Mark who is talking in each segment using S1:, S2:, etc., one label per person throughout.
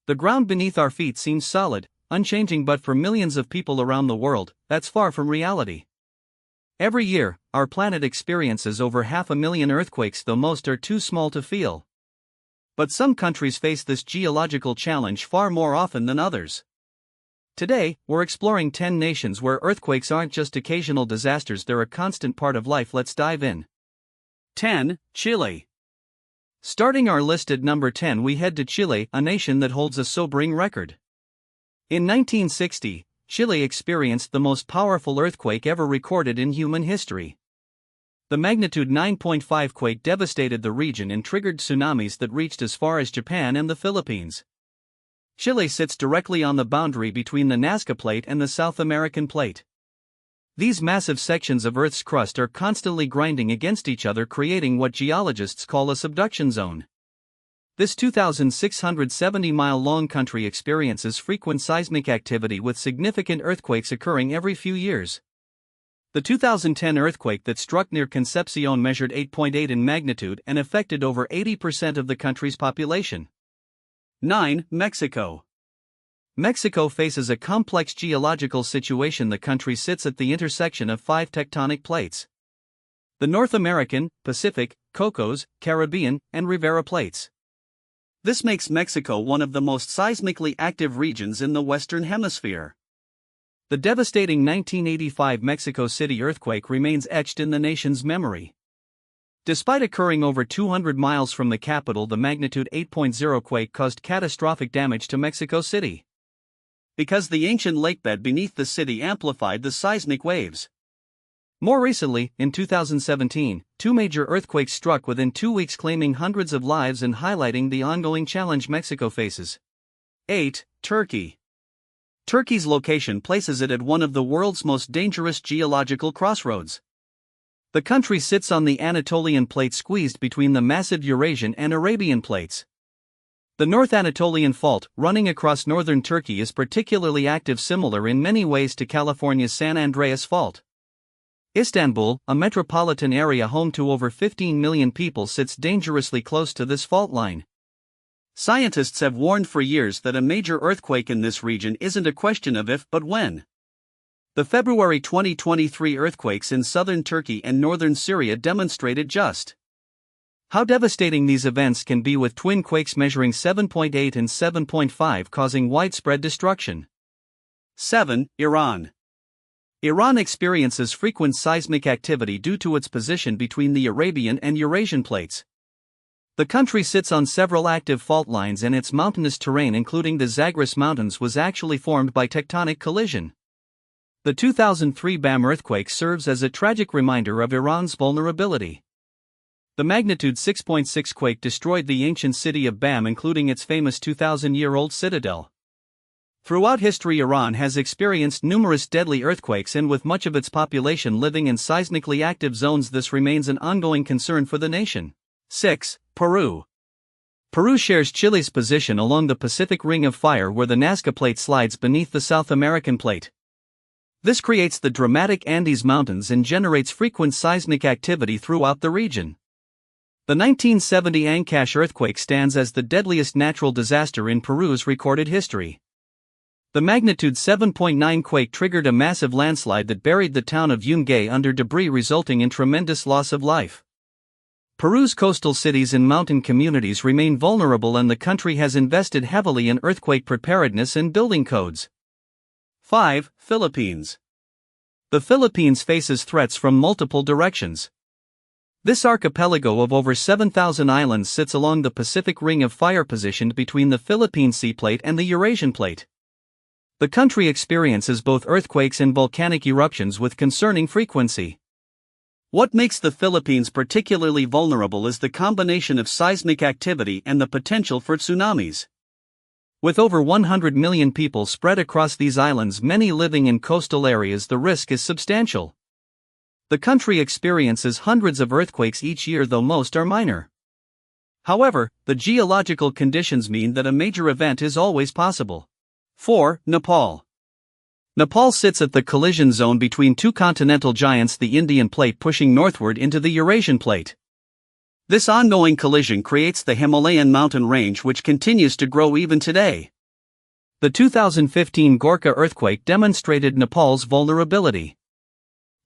S1: The ground beneath our feet seems solid, unchanging, but for millions of people around the world, that's far from reality. Every year, our planet experiences over 500,000 earthquakes, though most are too small to feel. But some countries face this geological challenge far more often than others. Today, we're exploring 10 nations where earthquakes aren't just occasional disasters, they're a constant part of life. Let's dive in. 10. Chile. Starting our list at number 10, we head to Chile, a nation that holds a sobering record. In 1960, Chile experienced the most powerful earthquake ever recorded in human history. The magnitude 9.5 quake devastated the region and triggered tsunamis that reached as far as Japan and the Philippines. Chile sits directly on the boundary between the Nazca Plate and the South American Plate. These massive sections of Earth's crust are constantly grinding against each other, creating what geologists call a subduction zone. This 2,670-mile-long country experiences frequent seismic activity, with significant earthquakes occurring every few years. The 2010 earthquake that struck near Concepcion measured 8.8 in magnitude and affected over 80% of the country's population. 9. Mexico. Mexico faces a complex geological situation. The country sits at the intersection of 5 tectonic plates: the North American, Pacific, Cocos, Caribbean, and Rivera plates. This makes Mexico one of the most seismically active regions in the Western Hemisphere. The devastating 1985 Mexico City earthquake remains etched in the nation's memory. Despite occurring over 200 miles from the capital, the magnitude 8.0 quake caused catastrophic damage to Mexico City, because the ancient lakebed beneath the city amplified the seismic waves. More recently, in 2017, 2 major earthquakes struck within 2 weeks, claiming hundreds of lives and highlighting the ongoing challenge Mexico faces. 8. Turkey. Turkey's location places it at one of the world's most dangerous geological crossroads. The country sits on the Anatolian Plate, squeezed between the massive Eurasian and Arabian plates. The North Anatolian Fault, running across northern Turkey, is particularly active, similar in many ways to California's San Andreas Fault. Istanbul, a metropolitan area home to over 15 million people, sits dangerously close to this fault line. Scientists have warned for years that a major earthquake in this region isn't a question of if but when. The February 2023 earthquakes in southern Turkey and northern Syria demonstrated just how devastating these events can be, with twin quakes measuring 7.8 and 7.5 causing widespread destruction. 7. Iran. Iran experiences frequent seismic activity due to its position between the Arabian and Eurasian plates. The country sits on several active fault lines, and its mountainous terrain, including the Zagros Mountains, was actually formed by tectonic collision. The 2003 Bam earthquake serves as a tragic reminder of Iran's vulnerability. The magnitude 6.6 quake destroyed the ancient city of Bam, including its famous 2,000-year-old citadel. Throughout history, Iran has experienced numerous deadly earthquakes, and with much of its population living in seismically active zones, this remains an ongoing concern for the nation. 6. Peru. Peru shares Chile's position along the Pacific Ring of Fire, where the Nazca Plate slides beneath the South American Plate. This creates the dramatic Andes Mountains and generates frequent seismic activity throughout the region. The 1970 Ancash earthquake stands as the deadliest natural disaster in Peru's recorded history. The magnitude 7.9 quake triggered a massive landslide that buried the town of Yungay under debris, resulting in tremendous loss of life. Peru's coastal cities and mountain communities remain vulnerable, and the country has invested heavily in earthquake preparedness and building codes. 5. Philippines. The Philippines faces threats from multiple directions. This archipelago of over 7,000 islands sits along the Pacific Ring of Fire, positioned between the Philippine Sea Plate and the Eurasian Plate. The country experiences both earthquakes and volcanic eruptions with concerning frequency. What makes the Philippines particularly vulnerable is the combination of seismic activity and the potential for tsunamis. With over 100 million people spread across these islands, many living in coastal areas, the risk is substantial. The country experiences hundreds of earthquakes each year, though most are minor. However, the geological conditions mean that a major event is always possible. 4. Nepal. Nepal sits at the collision zone between 2 continental giants, the Indian Plate pushing northward into the Eurasian Plate. This ongoing collision creates the Himalayan mountain range, which continues to grow even today. The 2015 Gorkha earthquake demonstrated Nepal's vulnerability.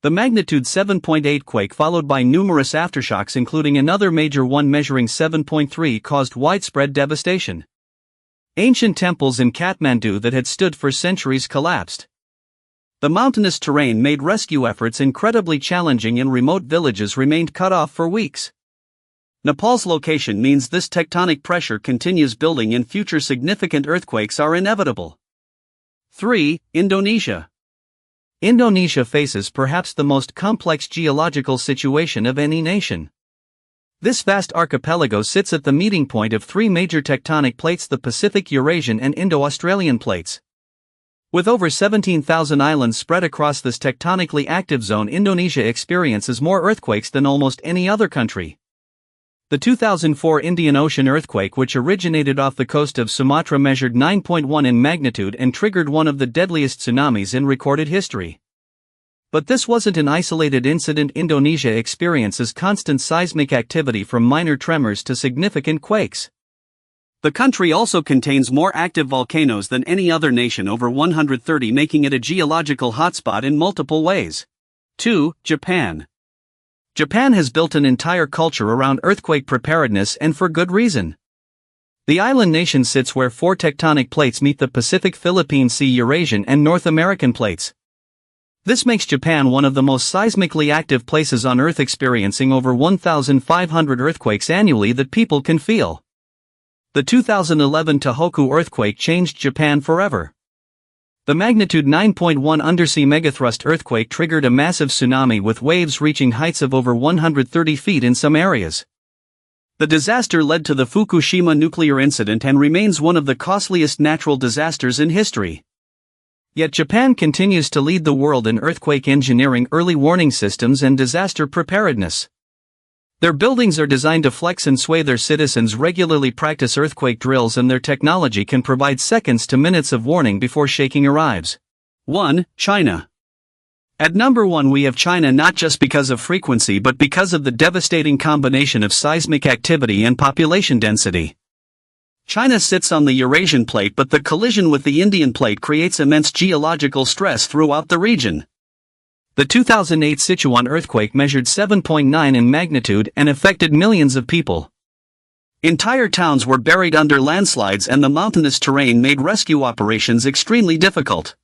S1: The magnitude 7.8 quake, followed by numerous aftershocks including another major one measuring 7.3, caused widespread devastation. Ancient temples in Kathmandu that had stood for centuries collapsed. The mountainous terrain made rescue efforts incredibly challenging, and remote villages remained cut off for weeks. Nepal's location means this tectonic pressure continues building and future significant earthquakes are inevitable. 3. Indonesia. Indonesia faces perhaps the most complex geological situation of any nation. This vast archipelago sits at the meeting point of three major tectonic plates: the Pacific, Eurasian, and Indo-Australian plates. With over 17,000 islands spread across this tectonically active zone, Indonesia experiences more earthquakes than almost any other country. The 2004 Indian Ocean earthquake, which originated off the coast of Sumatra, measured 9.1 in magnitude and triggered one of the deadliest tsunamis in recorded history. But this wasn't an isolated incident. Indonesia experiences constant seismic activity from minor tremors to significant quakes. The country also contains more active volcanoes than any other nation, over 130, making it a geological hotspot in multiple ways. 2. Japan. Japan has built an entire culture around earthquake preparedness, and for good reason. The island nation sits where four tectonic plates meet: the Pacific, Philippine Sea, Eurasian, and North American plates. This makes Japan one of the most seismically active places on Earth, experiencing over 1,500 earthquakes annually that people can feel. The 2011 Tohoku earthquake changed Japan forever. The magnitude 9.1 undersea megathrust earthquake triggered a massive tsunami with waves reaching heights of over 130 feet in some areas. The disaster led to the Fukushima nuclear incident and remains one of the costliest natural disasters in history. Yet Japan continues to lead the world in earthquake engineering, early warning systems, and disaster preparedness. Their buildings are designed to flex and sway. Their citizens regularly practice earthquake drills, and their technology can provide seconds to minutes of warning before shaking arrives. 1. China. At number 1 we have China, not just because of frequency but because of the devastating combination of seismic activity and population density. China sits on the Eurasian plate, but the collision with the Indian plate creates immense geological stress throughout the region. The 2008 Sichuan earthquake measured 7.9 in magnitude and affected millions of people. Entire towns were buried under landslides, and the mountainous terrain made rescue operations extremely difficult.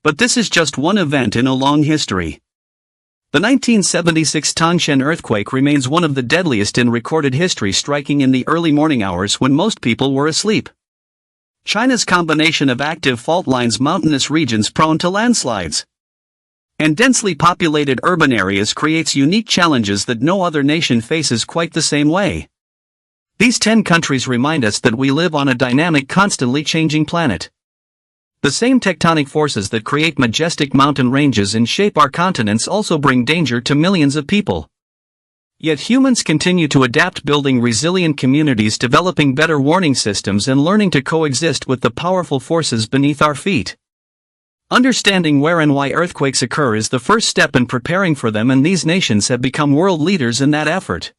S1: But this is just one event in a long history. The 1976 Tangshan earthquake remains one of the deadliest in recorded history, striking in the early morning hours when most people were asleep. China's combination of active fault lines, mountainous regions prone to landslides, and densely populated urban areas creates unique challenges that no other nation faces quite the same way. These 10 countries remind us that we live on a dynamic, constantly changing planet. The same tectonic forces that create majestic mountain ranges and shape our continents also bring danger to millions of people. Yet humans continue to adapt, building resilient communities, developing better warning systems, and learning to coexist with the powerful forces beneath our feet. Understanding where and why earthquakes occur is the first step in preparing for them, and these nations have become world leaders in that effort.